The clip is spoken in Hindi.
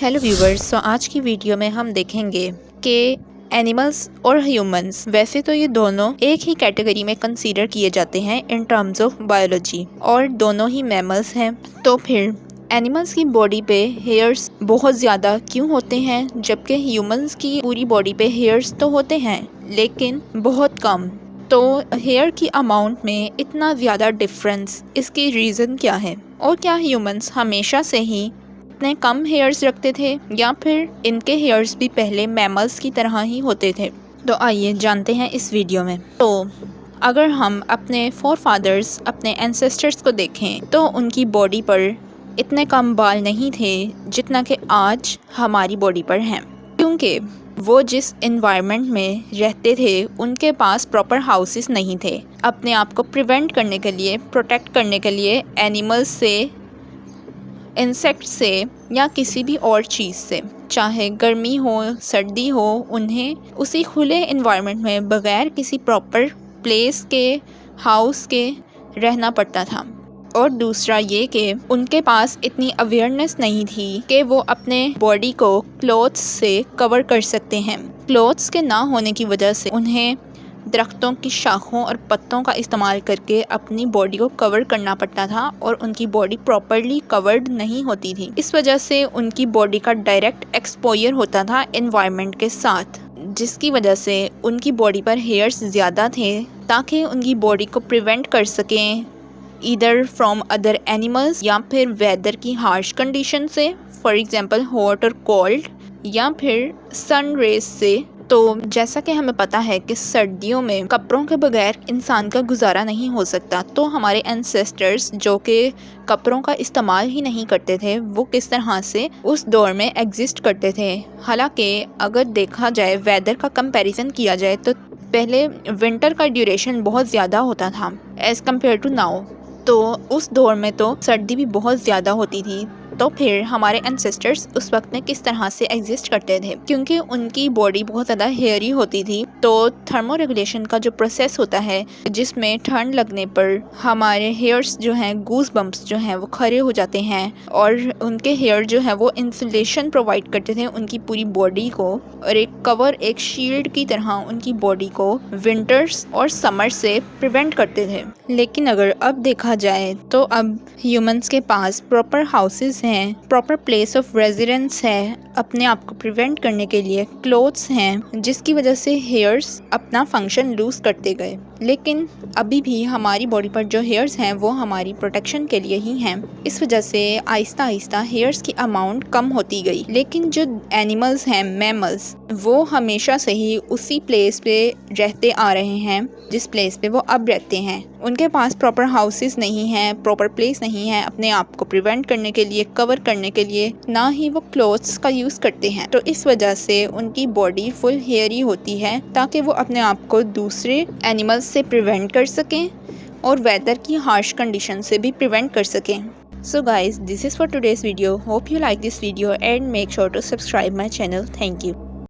हेलो व्यूवर्स, आज की वीडियो में हम देखेंगे कि एनिमल्स और ह्यूमंस, वैसे तो ये दोनों एक ही कैटेगरी में कंसीडर किए जाते हैं इन टर्म्स ऑफ बायोलॉजी और दोनों ही मैमल्स हैं। तो फिर एनिमल्स की बॉडी पे हेयर्स बहुत ज़्यादा क्यों होते हैं, जबकि ह्यूमंस की पूरी बॉडी पे हेयर्स तो होते हैं लेकिन बहुत कम। तो हेयर की अमाउंट में इतना ज़्यादा डिफरेंस, इसकी रीज़न क्या है? और क्या ह्यूमंस हमेशा से ही इतने कम हेयर्स रखते थे या फिर इनके हेयर्स भी पहले मैमल्स की तरह ही होते थे? तो आइए जानते हैं इस वीडियो में। तो अगर हम अपने फोरफादर्स, अपने एंसेस्टर्स को देखें तो उनकी बॉडी पर इतने कम बाल नहीं थे जितना कि आज हमारी बॉडी पर हैं, क्योंकि वो जिस इन्वायरमेंट में रहते थे उनके पास प्रॉपर हाउसेस नहीं थे। अपने आप को प्रिवेंट करने के लिए, प्रोटेक्ट करने के लिए एनिमल्स से, इंसेक्ट से या किसी भी और चीज़ से, चाहे गर्मी हो सर्दी हो, उन्हें उसी खुले इन्वायरमेंट में बग़ैर किसी प्रॉपर प्लेस के, हाउस के रहना पड़ता था। और दूसरा ये कि उनके पास इतनी अवेयरनेस नहीं थी कि वो अपने बॉडी को क्लॉथ्स से कवर कर सकते हैं। क्लॉथ्स के ना होने की वजह से उन्हें दरख्तों की शाखों और पत्तों का इस्तेमाल करके अपनी बॉडी को कवर करना पड़ता था और उनकी बॉडी प्रॉपरली कवर्ड नहीं होती थी। इस वजह से उनकी बॉडी का डायरेक्ट एक्सपोजर होता था एनवायरनमेंट के साथ, जिसकी वजह से उनकी बॉडी पर हेयर्स ज़्यादा थे ताकि उनकी बॉडी को प्रिवेंट कर सकें ईदर फ्रॉम अदर एनिमल्स या फिर वेदर की हार्श कंडीशन से, फॉर एग्जांपल हॉट और कोल्ड, या फिर सन रेज से। तो जैसा कि हमें पता है कि सर्दियों में कपड़ों के बगैर इंसान का गुजारा नहीं हो सकता, तो हमारे एंसेस्टर्स जो कि कपड़ों का इस्तेमाल ही नहीं करते थे, वो किस तरह से उस दौर में एग्जिस्ट करते थे। हालांकि अगर देखा जाए, वेदर का कंपैरिजन किया जाए, तो पहले विंटर का ड्यूरेशन बहुत ज़्यादा होता था एज़ कम्पेयर टू नाउ। तो उस दौर में तो सर्दी भी बहुत ज़्यादा होती थी। तो फिर हमारे एंसेस्टर्स उस वक्त में किस तरह से एग्जिस्ट करते थे? क्योंकि उनकी बॉडी बहुत ज़्यादा हेयरी होती थी, तो थर्मो रेगुलेशन का जो प्रोसेस होता है, जिसमें ठंड लगने पर हमारे हेयर्स जो हैं, गूज बम्प्स जो हैं, वो खड़े हो जाते हैं और उनके हेयर जो है वो इंसुलेशन प्रोवाइड करते थे उनकी पूरी बॉडी को, और एक कवर, एक शील्ड की तरह उनकी बॉडी को विंटर्स और समर से प्रिवेंट करते थे। लेकिन अगर अब देखा जाए तो अब ह्यूमंस के पास प्रॉपर हाउसेस हैं, प्रॉपर प्लेस ऑफ रेजिडेंस है, अपने आप को प्रिवेंट करने के लिए क्लोथ्स हैं, जिसकी वजह से हेयर्स अपना फंक्शन लूज करते गए। लेकिन अभी भी हमारी बॉडी पर जो हेयर्स हैं वो हमारी प्रोटेक्शन के लिए ही हैं। इस वजह से आहिस्ता आहिस्ता हेयर्स की अमाउंट कम होती गई। लेकिन जो एनिमल्स हैं, मैमल्स, वो हमेशा से ही उसी प्लेस पे रहते आ रहे हैं जिस प्लेस पे वो अब रहते हैं। उनके पास प्रॉपर हाउसेस नहीं हैं, प्रॉपर प्लेस नहीं है अपने आप को प्रिवेंट करने के लिए, कवर करने के लिए, ना ही वो क्लोथ्स का यूज़ करते हैं। तो इस वजह से उनकी बॉडी फुल हेयरी होती है ताकि वो अपने आप को दूसरे एनिमल्स से प्रिवेंट कर सकें और वेदर की हार्श कंडीशन से भी प्रिवेंट कर सकें। So guys, this is for today's video. Hope you like this video and make sure to subscribe my channel. Thank you.